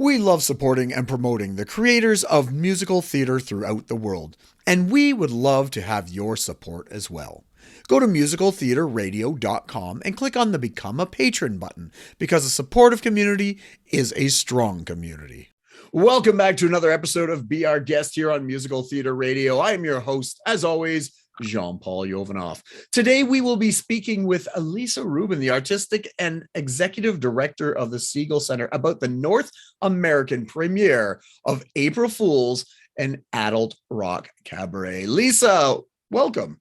We love supporting and promoting the creators of musical theater throughout the world, and we would love to have your support as well. Go to musicaltheaterradio.com and click on the Become a Patron button because a supportive community is a strong community. Welcome back to another episode of Be Our Guest here on Musical Theater Radio. I am your host, as always, Jean-Paul Jovanoff. Today, we will be speaking with Elisa Rubin, the artistic and executive director of the Segal Centre, about the North American premiere of April Fools and Adult Rock Cabaret. Lisa, welcome.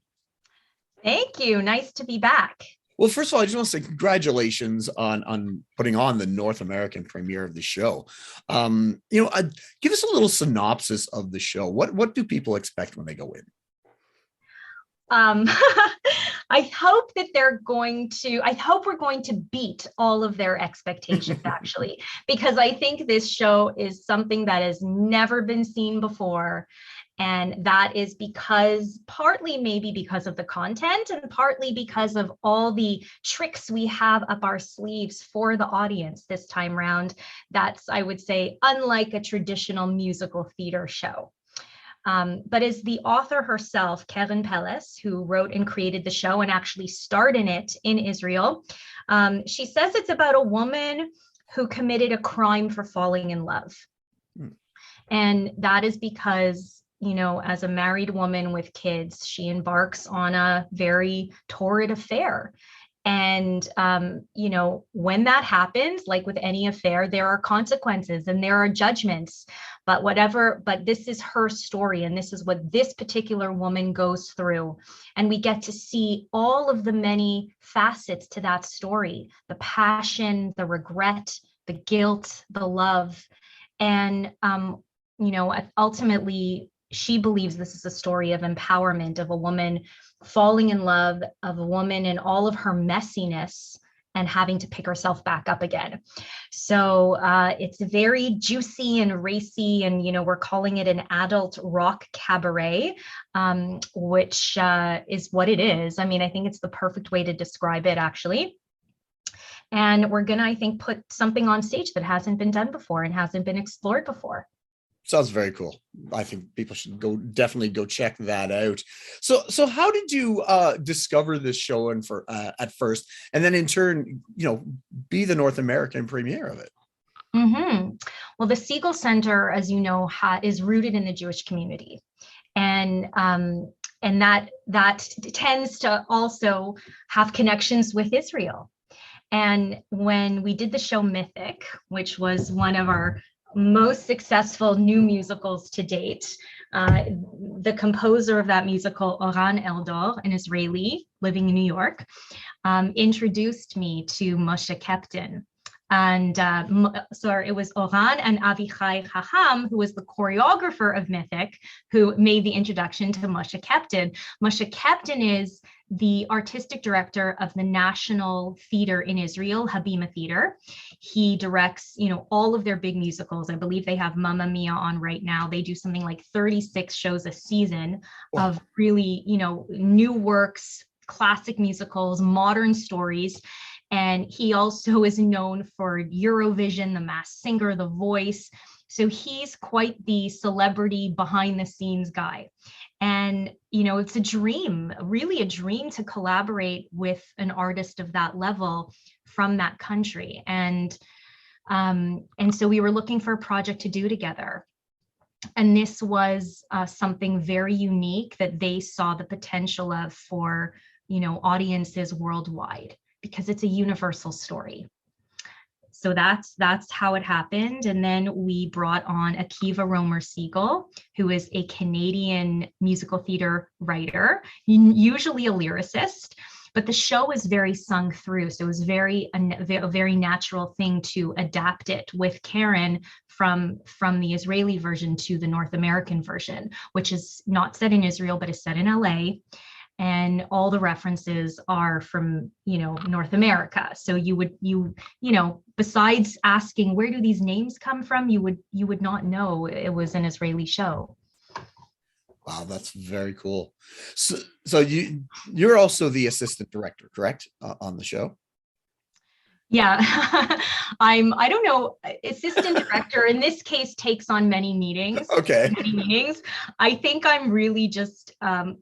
Thank you. Nice to be back. Well, first of all, I just want to say congratulations on putting on the North American premiere of the show. Give us a little synopsis of the show. What do people expect when they go in? I hope that I hope we're going to beat all of their expectations, actually, because I think this show is something that has never been seen before. And that is partly maybe because of the content and partly because of all the tricks we have up our sleeves for the audience this time around. That's, I would say, unlike a traditional musical theater show. But as the author herself, Karen Pelles, who wrote and created the show and actually starred in it in Israel, she says it's about a woman who committed a crime for falling in love. And that is because, as a married woman with kids, she embarks on a very torrid affair. And, when that happens, like with any affair, there are consequences and there are judgments, but this is her story. And this is what this particular woman goes through. And we get to see all of the many facets to that story, the passion, the regret, the guilt, the love. And, ultimately, she believes this is a story of empowerment, of a woman falling in love, of a woman in all of her messiness and having to pick herself back up again. So it's very juicy and racy, and we're calling it an adult rock cabaret, which is what it is. I mean, I think it's the perfect way to describe it, actually. And we're gonna, I think, put something on stage that hasn't been done before and hasn't been explored before. Sounds very cool. I think people should definitely go check that out. So how did you discover this show and at first, and then in turn, be the North American premiere of it? Mm-hmm. Well, the Segal Centre, as you know, is rooted in the Jewish community, and that tends to also have connections with Israel. And when we did the show Mythic, which was one of our most successful new musicals to date, the composer of that musical, Oran Eldor, an Israeli living in New York, introduced me to Moshe Kepton. And it was Oran and Avichai Chaham, who was the choreographer of Mythic, who made the introduction to Moshe Kepton. Moshe Kepton is the artistic director of the National Theater in Israel, Habima Theater. He directs, all of their big musicals. I believe they have Mamma Mia on right now. They do something like 36 shows a season of really, new works, classic musicals, modern stories. And he also is known for Eurovision, The Masked Singer, The Voice. So he's quite the celebrity behind the scenes guy. And, it's a dream, really a dream to collaborate with an artist of that level from that country. And so we were looking for a project to do together. And this was something very unique that they saw the potential of for, audiences worldwide, because it's a universal story. So that's how it happened. And then we brought on Akiva Romer Segal, who is a Canadian musical theater writer, usually a lyricist, but the show is very sung through. So it was a very natural thing to adapt it with Karen from the Israeli version to the North American version, which is not set in Israel, but is set in LA. And all the references are from, North America. So besides asking where do these names come from, you would not know it was an Israeli show. Wow, that's very cool. So you're also the assistant director, correct, on the show? Yeah, I don't know, assistant director in this case takes on many meetings, Okay. many meetings. I think I'm really just,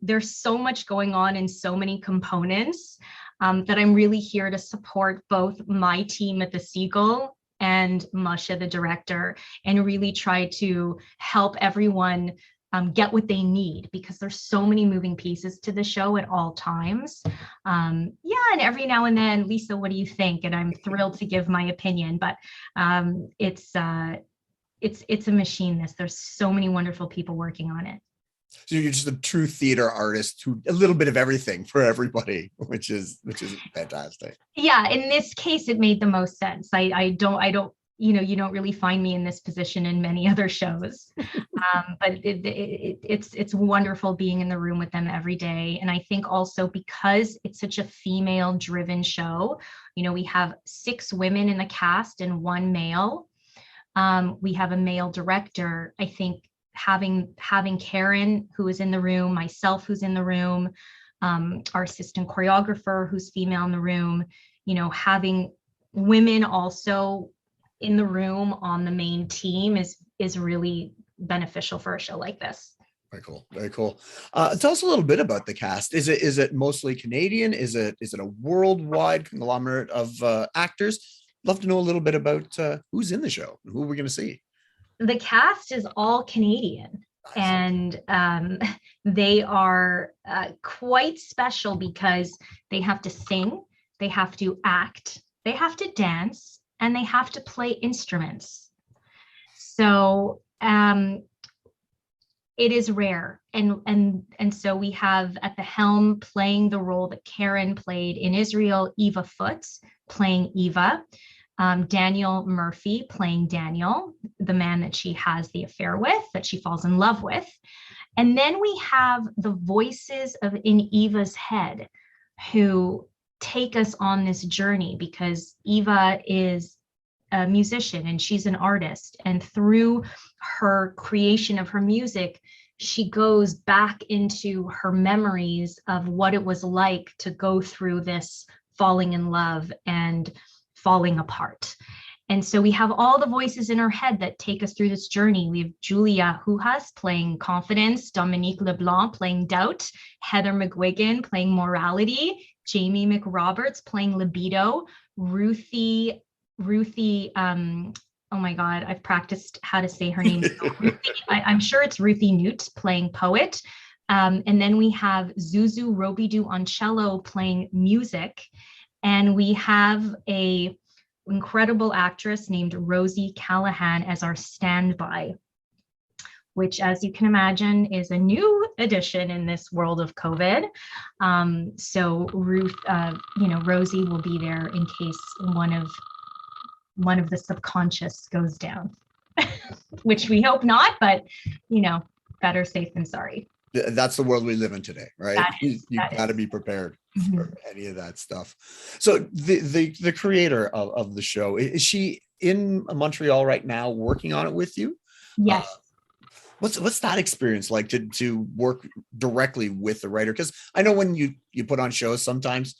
there's so much going on in so many components, that I'm really here to support both my team at the Segal and Masha, the director, and really try to help everyone get what they need, because there's so many moving pieces to the show at all times. Yeah, and every now and then, Lisa, what do you think? And I'm thrilled to give my opinion, but it's a machine. There's so many wonderful people working on it. So you're just a true theater artist who a little bit of everything for everybody, which is fantastic. Yeah, in this case, it made the most sense. I don't, you don't really find me in this position in many other shows. But it's wonderful being in the room with them every day. And I think also because it's such a female driven show, we have 6 women in the cast and 1 male. We have a male director. I think having Karen, who is in the room, myself, who's in the room, our assistant choreographer, who's female in the room, having women also in the room on the main team is really beneficial for a show like this. Very cool. Very cool. Tell us a little bit about the cast. Is it mostly Canadian? Is it a worldwide conglomerate of actors? Love to know a little bit about who's in the show and who we're going to see. The cast is all Canadian, Nice. and they are quite special because they have to sing, they have to act, they have to dance, and they have to play instruments. So it is rare, and so we have at the helm playing the role that Karen played in Israel, Eva Foot playing Eva, Daniel Murphy playing Daniel, the man that she has the affair with, that she falls in love with. And then we have the voices in Eva's head who take us on this journey, because Eva is a musician and she's an artist. And through her creation of her music, she goes back into her memories of what it was like to go through this falling in love and falling apart. And so we have all the voices in her head that take us through this journey. We have Julia Hujas playing confidence, Dominique Leblanc playing doubt, Heather McGuigan playing morality, Jamie McRoberts playing libido, Ruthie, oh my God, I've practiced how to say her name. I'm sure it's Ruthie Newt playing poet. And then we have Zuzu Robidoux on cello playing music. And we have a incredible actress named Rosie Callahan as our standby, which, as you can imagine, is a new addition in this world of COVID. So Rosie will be there in case one of the subconscious goes down, which we hope not, but better safe than sorry. That's the world we live in today, right? You've got to be prepared for any of that stuff. So the creator of the show, is she in Montreal right now working on it with you? Yes. What's that experience like to work directly with the writer? Because I know when you put on shows, sometimes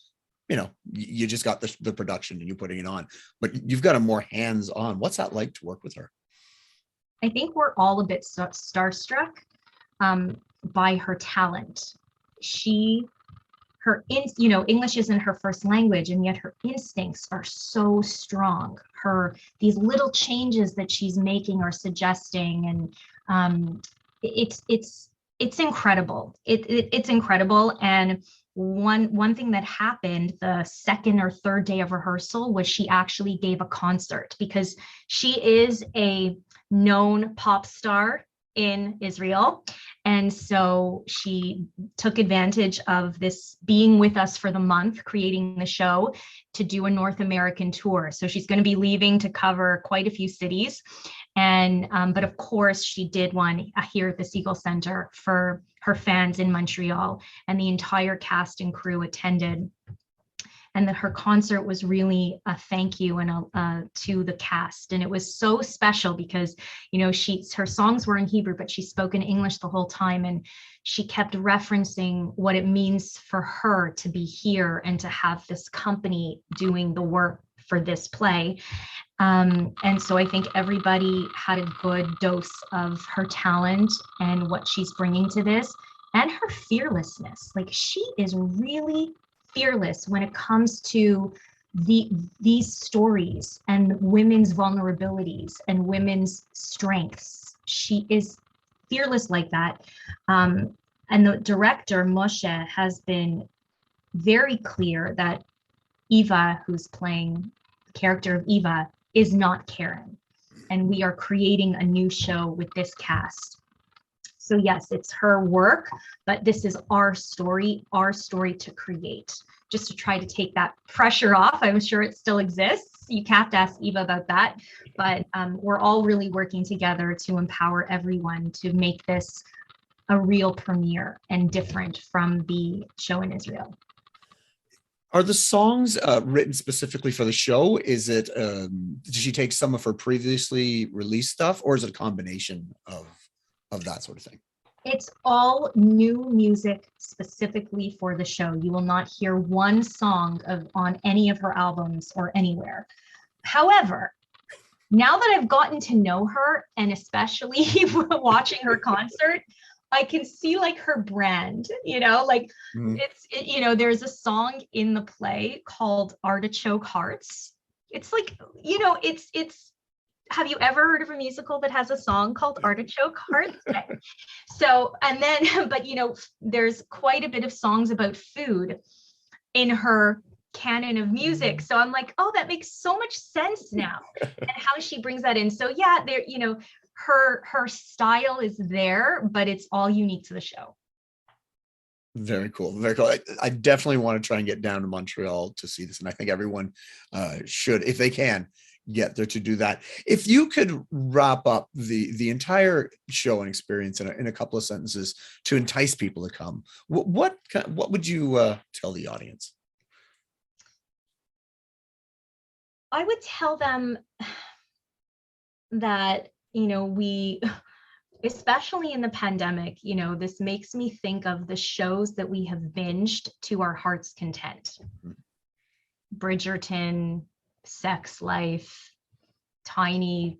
you just got the production and you're putting it on, but you've got a more hands-on. What's that like to work with her? I think we're all a bit starstruck by her talent. English isn't her first language, and yet her instincts are so strong. These little changes that she's making or suggesting, and it's incredible. It's incredible. And one thing that happened the second or third day of rehearsal was she actually gave a concert, because she is a known pop star in Israel. And so she took advantage of this being with us for the month, creating the show, to do a North American tour. So she's going to be leaving to cover quite a few cities. And but of course, she did one here at the Segal Centre for her fans in Montreal, and the entire cast and crew attended. And that her concert was really a thank you and to the cast. And it was so special because, her songs were in Hebrew, but she spoke in English the whole time. And she kept referencing what it means for her to be here and to have this company doing the work for this play. And so I think everybody had a good dose of her talent and what she's bringing to this, and her fearlessness. Like, she is really fearless when it comes to these stories and women's vulnerabilities and women's strengths. She is fearless like that. And the director, Moshe, has been very clear that Eva, who's playing the character of Eva, is not Karen. And we are creating a new show with this cast. So yes, it's her work, but this is our story to create, just to try to take that pressure off. I'm sure it still exists. You have to ask Eva about that. But we're all really working together to empower everyone to make this a real premiere and different from the show in Israel. Are the songs written specifically for the show? Is it, did she take some of her previously released stuff, or is it a combination of that sort of thing? It's all new music specifically for the show. You will not hear one song on any of her albums or anywhere. However, now that I've gotten to know her, and especially watching her concert, I can see like her brand, like there's a song in the play called Artichoke Hearts. It's like, it's have you ever heard of a musical that has a song called Artichoke Hearts? So, and then, but there's quite a bit of songs about food in her canon of music. So I'm like, oh, that makes so much sense now, and how she brings that in. So yeah, there, her style is there, but it's all unique to the show. Very cool. Very cool. I definitely want to try and get down to Montreal to see this. And I think everyone should, if they can, get there to do that. If you could wrap up the entire show and experience in a couple of sentences to entice people to come, what would you tell the audience? I would tell them that, we, especially in the pandemic, this makes me think of the shows that we have binged to our heart's content. Bridgerton, Sex Life, Tiny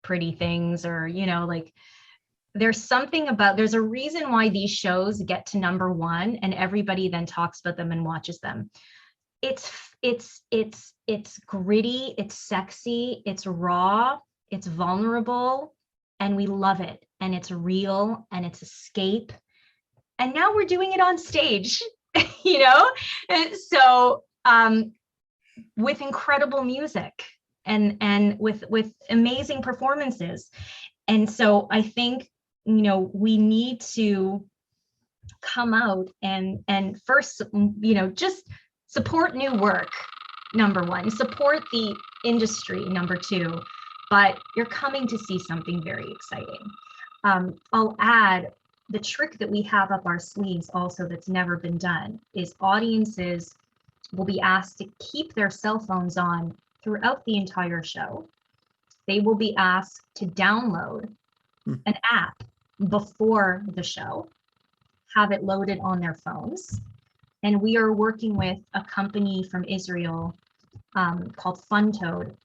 Pretty Things, or, there's a reason why these shows get to #1 and everybody then talks about them and watches them. It's gritty, it's sexy, it's raw, it's vulnerable, and we love it. And it's real, and it's escape. And now we're doing it on stage, So with incredible music and with amazing performances. And so I think, we need to come out and first, just support new work, #1, support the industry, #2, but you're coming to see something very exciting. I'll add, the trick that we have up our sleeves also that's never been done is audiences will be asked to keep their cell phones on throughout the entire show. They will be asked to download an app before the show, have it loaded on their phones. And we are working with a company from Israel called Funtoad,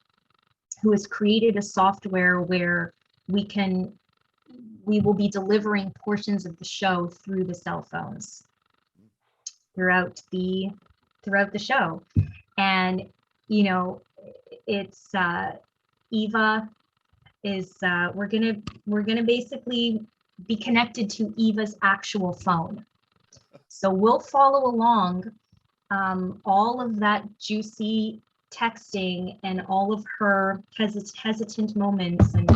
who has created a software where we will be delivering portions of the show through the cell phones throughout the show. And it's Eva is we're gonna basically be connected to Eva's actual phone, so we'll follow along all of that juicy texting and all of her hesitant moments, and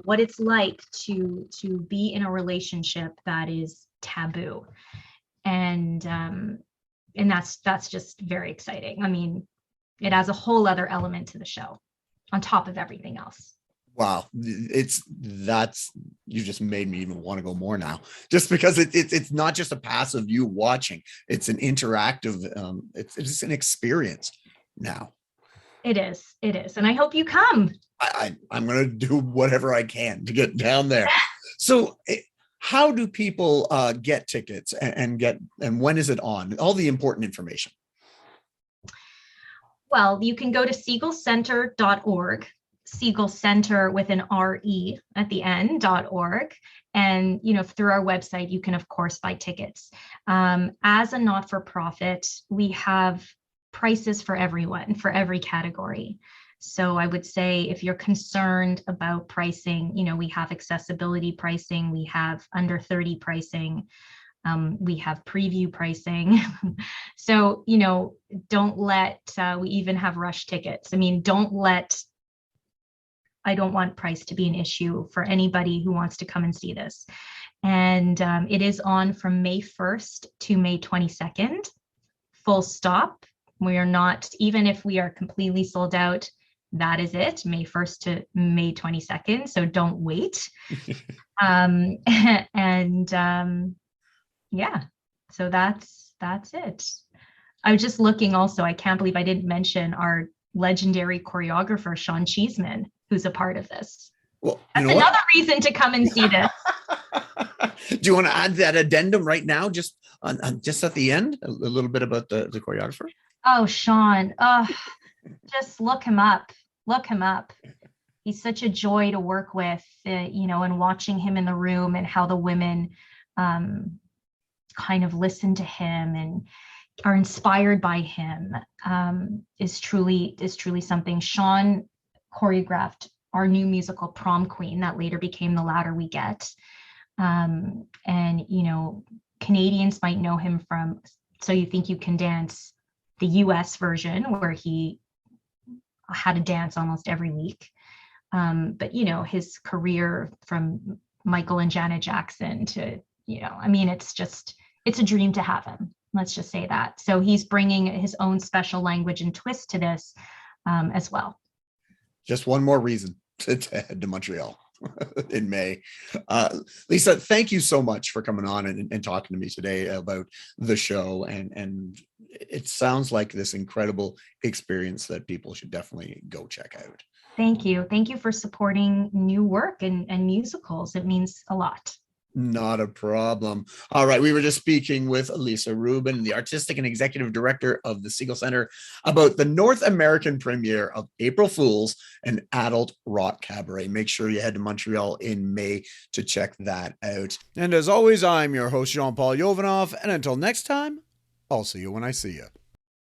what it's like to be in a relationship that is taboo, and that's just very exciting. I mean, it adds a whole other element to the show on top of everything else. Wow, you just made me even want to go more now, just because it's not just a passive you watching, it's an interactive, it's an experience now. It is, and I hope you come. I'm going to do whatever I can to get down there. So how do people get tickets and when is it on? All the important information. Well, you can go to segalcenter.org, Segal Centre with an RE at the end.org. And, through our website, you can, of course, buy tickets. As a not-for-profit, we have prices for everyone, for every category. So I would say if you're concerned about pricing, we have accessibility pricing, we have under 30 pricing, we have preview pricing. So, don't let, we even have rush tickets. I mean, I don't want price to be an issue for anybody who wants to come and see this. And it is on from May 1st to May 22nd, full stop. We are not, even if we are completely sold out, that is it, May 1st to May 22nd. So don't wait. Yeah, so that's it. I was just looking also, I can't believe I didn't mention our legendary choreographer, Sean Cheeseman, who's a part of this. Well, that's another reason to come and see this. Do you want to add that addendum right now, just at the end, a little bit about the choreographer? Oh, Sean, just look him up. He's such a joy to work with, and watching him in the room and how the women kind of listen to him and are inspired by him is truly something. Sean choreographed our new musical Prom Queen that later became The Louder We Get. And, Canadians might know him from So You Think You Can Dance, the US version, where he had to dance almost every week. But, his career from Michael and Janet Jackson to, it's a dream to have him. Let's just say that. So he's bringing his own special language and twist to this as well. Just one more reason to head to Montreal in May. Lisa, thank you so much for coming on and talking to me today about the show. And it sounds like this incredible experience that people should definitely go check out. Thank you. Thank you for supporting new work and musicals. It means a lot. Not a problem. All right. We were just speaking with Lisa Rubin, the artistic and executive director of the Segal Centre, about the North American premiere of April Fools, an Adult Rock Cabaret. Make sure you head to Montreal in May to check that out. And as always, I'm your host, Jean-Paul Jovanov. And until next time, I'll see you when I see you.